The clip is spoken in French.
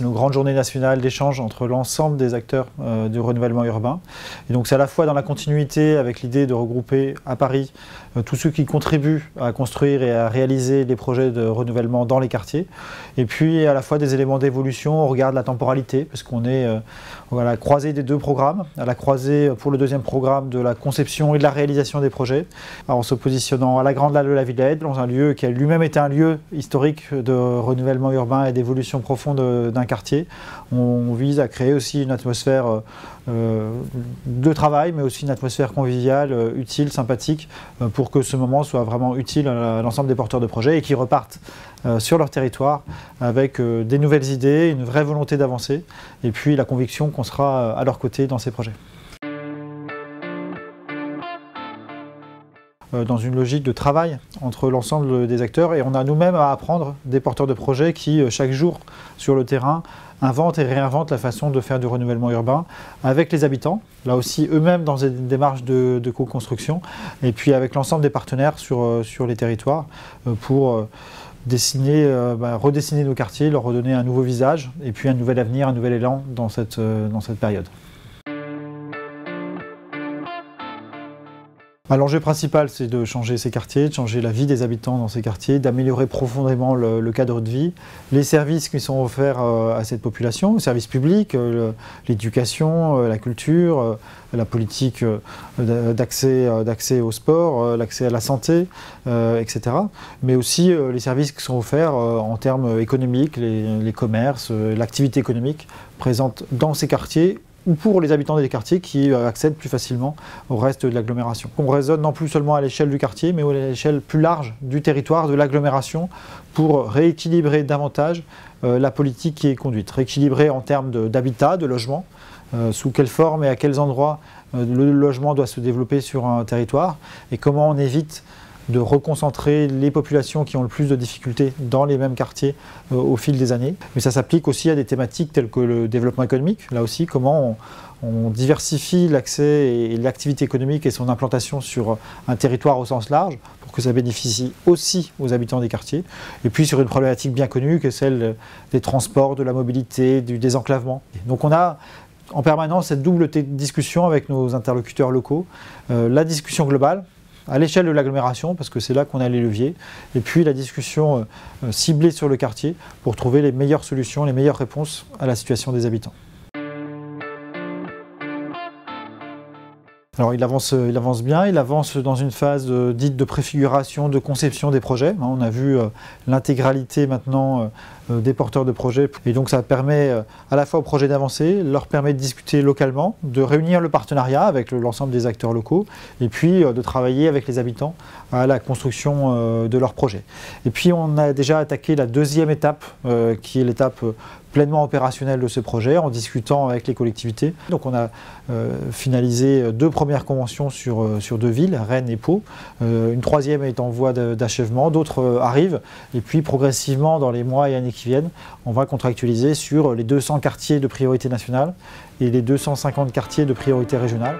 c'est nos grandes journées nationales d'échange entre l'ensemble des acteurs du renouvellement urbain. Et donc c'est à la fois dans la continuité avec l'idée de regrouper à Paris tous ceux qui contribuent à construire et à réaliser les projets de renouvellement dans les quartiers. Et puis à la fois des éléments d'évolution, on regarde la temporalité, parce qu'on est à la croisée des deux programmes, à la croisée pour le deuxième programme de la conception et de la réalisation des projets, en se positionnant à la Grande Halle de la Villette, dans un lieu qui a lui-même été un lieu historique de renouvellement urbain et d'évolution profonde d'un quartier. On vise à créer aussi une atmosphère de travail, mais aussi une atmosphère conviviale, utile, sympathique, pour que ce moment soit vraiment utile à l'ensemble des porteurs de projets et qu'ils repartent sur leur territoire avec des nouvelles idées, une vraie volonté d'avancer et puis la conviction qu'on sera à leur côté dans ces projets. Dans une logique de travail entre l'ensemble des acteurs et on a nous-mêmes à apprendre des porteurs de projets qui, chaque jour sur le terrain, inventent et réinventent la façon de faire du renouvellement urbain avec les habitants, là aussi eux-mêmes dans une démarche de co-construction, et puis avec l'ensemble des partenaires sur les territoires pour redessiner nos quartiers, leur redonner un nouveau visage et puis un nouvel avenir, un nouvel élan dans cette période. L'enjeu principal, c'est de changer ces quartiers, de changer la vie des habitants dans ces quartiers, d'améliorer profondément le cadre de vie, les services qui sont offerts à cette population, les services publics, l'éducation, la culture, la politique d'accès au sport, l'accès à la santé, etc. Mais aussi les services qui sont offerts en termes économiques, les commerces, l'activité économique présente dans ces quartiers ou pour les habitants des quartiers qui accèdent plus facilement au reste de l'agglomération. On raisonne non plus seulement à l'échelle du quartier, mais à l'échelle plus large du territoire, de l'agglomération, pour rééquilibrer davantage la politique qui est conduite. Rééquilibrer en termes d'habitat, de logement, sous quelle forme et à quels endroits le logement doit se développer sur un territoire, et comment on évite de reconcentrer les populations qui ont le plus de difficultés dans les mêmes quartiers au fil des années. Mais ça s'applique aussi à des thématiques telles que le développement économique. Là aussi, comment on diversifie l'accès et l'activité économique et son implantation sur un territoire au sens large pour que ça bénéficie aussi aux habitants des quartiers. Et puis sur une problématique bien connue qui est celle des transports, de la mobilité, du désenclavement. Donc on a en permanence cette double discussion avec nos interlocuteurs locaux. La discussion globale, à l'échelle de l'agglomération, parce que c'est là qu'on a les leviers, et puis la discussion ciblée sur le quartier pour trouver les meilleures solutions, les meilleures réponses à la situation des habitants. Alors il avance bien, il avance dans une phase dite de préfiguration, de conception des projets. On a vu l'intégralité maintenant des porteurs de projets et donc ça permet à la fois aux projets d'avancer, leur permet de discuter localement, de réunir le partenariat avec l'ensemble des acteurs locaux et puis de travailler avec les habitants à la construction de leurs projets. Et puis on a déjà attaqué la deuxième étape qui est l'étape pleinement opérationnelle de ce projet en discutant avec les collectivités. Donc on a finalisé 2 premières conventions sur 2 villes, Rennes et Pau. Une troisième est en voie d'achèvement, d'autres arrivent. Et puis progressivement, dans les mois et années qui viennent, on va contractualiser sur les 200 quartiers de priorité nationale et les 250 quartiers de priorité régionale.